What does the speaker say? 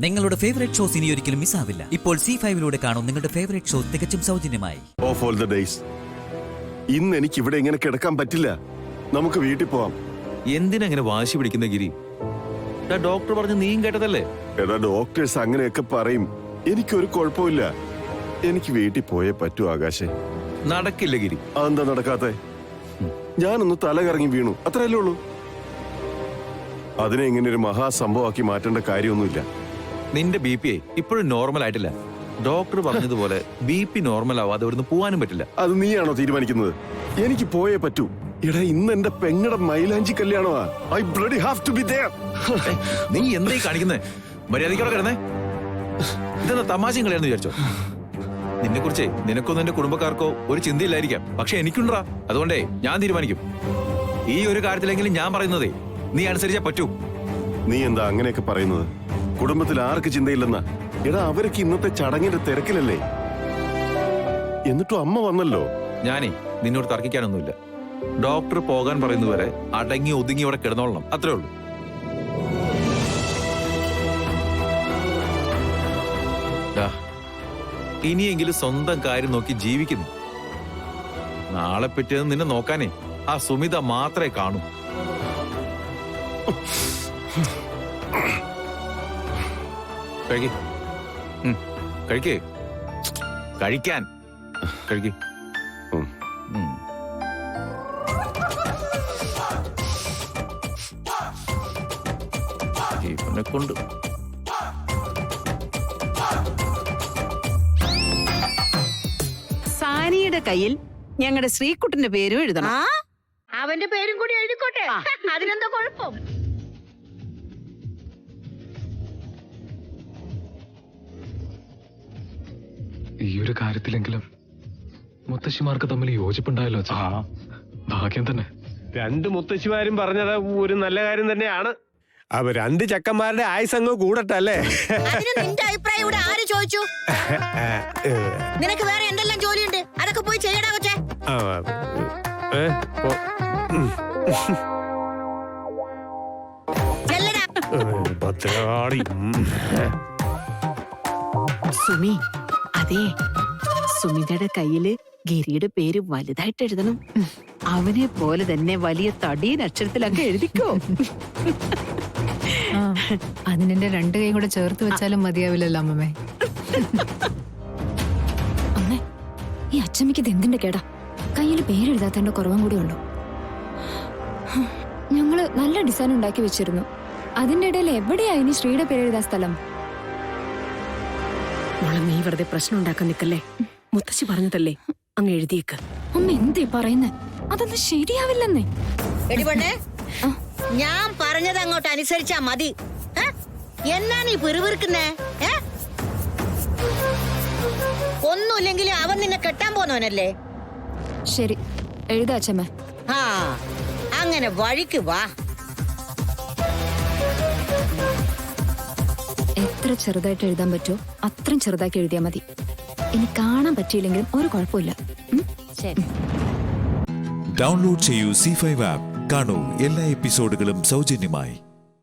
നിങ്ങളുടെ favourite shows ഇനി ഒരിക്കലും മിസ്സാവില്ല. ഇപ്പോൾ C5 കാണും നിങ്ങളുടെ ഫേവറേറ്റ് ഷോ തികച്ചും സൗജന്യമായി. Of all the days. ഇന്ന് എനിക്ക് ഇവിടെ ഇങ്ങനെ കിടക്കാൻ പറ്റില്ല. നമുക്ക് വീട്ടിൽ പോവാം. എന്തിനങ്ങനെ വാശി പിടിക്കുന്ന ഗിരി? ഡോക്ടർ പറഞ്ഞു നീയും കേട്ടതല്ലേ? എടാ, ഡോക്ടേഴ്സ് അങ്ങനെയൊക്കെ പറയും. എനിക്കൊരു കുഴപ്പമില്ല. എനിക്ക് വീട്ടിൽ പോയേ പറ്റൂ ആകാശേ. നടക്കില്ല ഗിരി. അതെന്താ നടക്കാത്തെ? ഞാനൊന്ന് തല കറങ്ങി വീണു, അത്രയല്ലേ ഉള്ളൂ. അതിനെ ഇങ്ങനെ ഒരു മഹാസംഭവമാക്കി മാറ്റേണ്ട കാര്യമൊന്നുമില്ല. നിന്റെ BP ഇപ്പോഴും നോർമൽ ആയിട്ടില്ല. ഡോക്ടർ പറഞ്ഞതുപോലെ BP നോർമൽ ആവാതെ ഇവിടുന്ന് പോവാനും പറ്റില്ല. അത് നീയാണോ തീരുമാനിക്കുന്നത്? എനിക്ക് പോയേ പറ്റൂ. എടാ, ഇന്ന് എന്റെ പെങ്ങടെ മൈലാഞ്ചി കല്യാണമാ. I bloody have to be there. നീ എന്തായി കാണിക്കുന്നേ? മര്യാദയ്ക്കോടെ കിടന്നേ. ഇതെന്താ തമാശയും കളയാന്ന് വിചാരിച്ചോ? നിന്നെ കുറിച്ച് നിനക്കൊന്നും എന്റെ കുടുംബക്കാർക്കോ ഒരു ചിന്തയില്ലായിരിക്കാം, പക്ഷെ എനിക്കുണ്ടാ. അതുകൊണ്ടേ ഞാൻ തീരുമാനിക്കും. ഈ ഒരു കാര്യത്തിലെങ്കിലും ഞാൻ പറയുന്നതേ നീ അനുസരിച്ചാ പറ്റൂ. നീ എന്താ അങ്ങനെയൊക്കെ പറയുന്നത്? കുടുംബത്തിൽ ആർക്ക് ചിന്തയില്ലെന്നാ? എടാ, അവരൊക്കെ ഇന്നത്തെ ചടങ്ങിന്റെ തിരക്കിലല്ലേ. എന്നിട്ടും അമ്മ വന്നല്ലോ. ഞാനേ നിന്നോട് തർക്കിക്കാനൊന്നുമില്ല. ഡോക്ടർ പോകാൻ പറയുന്നതുവരെ അടങ്ങി ഒതുങ്ങി ഇവിടെ കിടന്നോളണം, അത്രേ ഉള്ളൂ. ഇനിയെങ്കിലും സ്വന്തം കാര്യം നോക്കി ജീവിക്കുന്നു. നാളെ പറ്റിയത് നിന്നെ നോക്കാനേ ആ സുമിത മാത്രമേ കാണൂ. കഴിക്കേ കഴിക്കേ കഴിക്കാൻ കഴിക്കേ. ഇവനെ കൊണ്ട് സാനിയുടെ കയ്യിൽ ഞങ്ങളുടെ ശ്രീകുട്ടന്റെ പേരും എഴുതണം. അവന്റെ പേരും കൂടി എഴുതിക്കോട്ടെ, അതിനെന്താ കുഴപ്പം? ഈ ഒരു കാര്യത്തിലെങ്കിലും മുത്തശ്ശിമാർക്ക് തമ്മിൽ യോജിപ്പുണ്ടായല്ലോ. ഭാഗ്യം തന്നെ. രണ്ട് മുത്തശ്ശിമാരും പറഞ്ഞത് ഒരു നല്ല കാര്യം തന്നെയാണ്. അവ രണ്ട് ചക്കന്മാരുടെ ആയുസങ്ങ് കൂടട്ടല്ലേ? നിന്റെ അഭിപ്രായം ഇവിടെ ആര് ചോദിച്ചു? നിനക്ക് വേറെ എന്തെല്ലാം ജോലിയുണ്ട്, അതൊക്കെ പോയി ചെയ്യടാ കൊച്ചേ. സുമി, അതെ, സുമിതയുടെ കയ്യില് ഗിരിയുടെ പേര് വലുതായിട്ട് എഴുതണം. അവനെ പോലെ തന്നെ വലിയ തടിയൻ അക്ഷരത്തിലൊക്കെ എഴുതിക്കോ. അതിനെന്റെ രണ്ട് കൈ കൂടെ ചേർത്ത് വെച്ചാലും മതിയാവില്ലല്ലോ അമ്മമ്മേ. അമ്മേ, ഈ അച്ചമ്മയ്ക്ക് ഇത് എന്തിന്റെ കേടാ? കയ്യിൽ പേരെഴുതാത്തതിന്റെ കുറവും കൂടി ഉണ്ടോ? ഞങ്ങള് നല്ല ഡിസൈൻ ഉണ്ടാക്കി വെച്ചിരുന്നു. അതിന്റെ ഇടയിൽ എവിടെയാ ഇനി ശ്രീയുടെ പേരെഴുതാ സ്ഥലം? നീ വെറുതെ പ്രശ്നം ഉണ്ടാക്കാൻ നിക്കല്ലേ. മുത്തശ്ശി പറഞ്ഞതല്ലേ, അങ്ങ് എഴുതിയേക്ക്. അമ്മ എന്തേ പറയുന്നേ? അതൊന്നും ശരിയാവില്ലെന്നേ. എടിപെണ്ണേ, ഞാൻ പറഞ്ഞത് അങ്ങോട്ട് അനുസരിച്ചാ മതി. എന്നാ നീ പിറുപിറുക്കുന്നേ? ഒന്നുമില്ലെങ്കിലും അവൻ നിന്നെ കെട്ടാൻ പോന്നവനല്ലേ. ശരി, എഴുതാ അച്ഛമ്മ. ആ, അങ്ങനെ വഴിക്ക് വാ. എത്ര ചെറുതായിട്ട് എഴുതാൻ പറ്റുമോ അത്രയും ചെറുതാക്കി എഴുതിയാ മതി. ഇനി കാണാൻ പറ്റിയില്ലെങ്കിലും ഒരു കുഴപ്പമില്ല. ശരി. ഡൗൺലോഡ് ചെയ്യൂ C5 ആപ്പ്. കാണൂ എല്ലാ എപ്പിസോഡുകളും സൗജന്യമായി.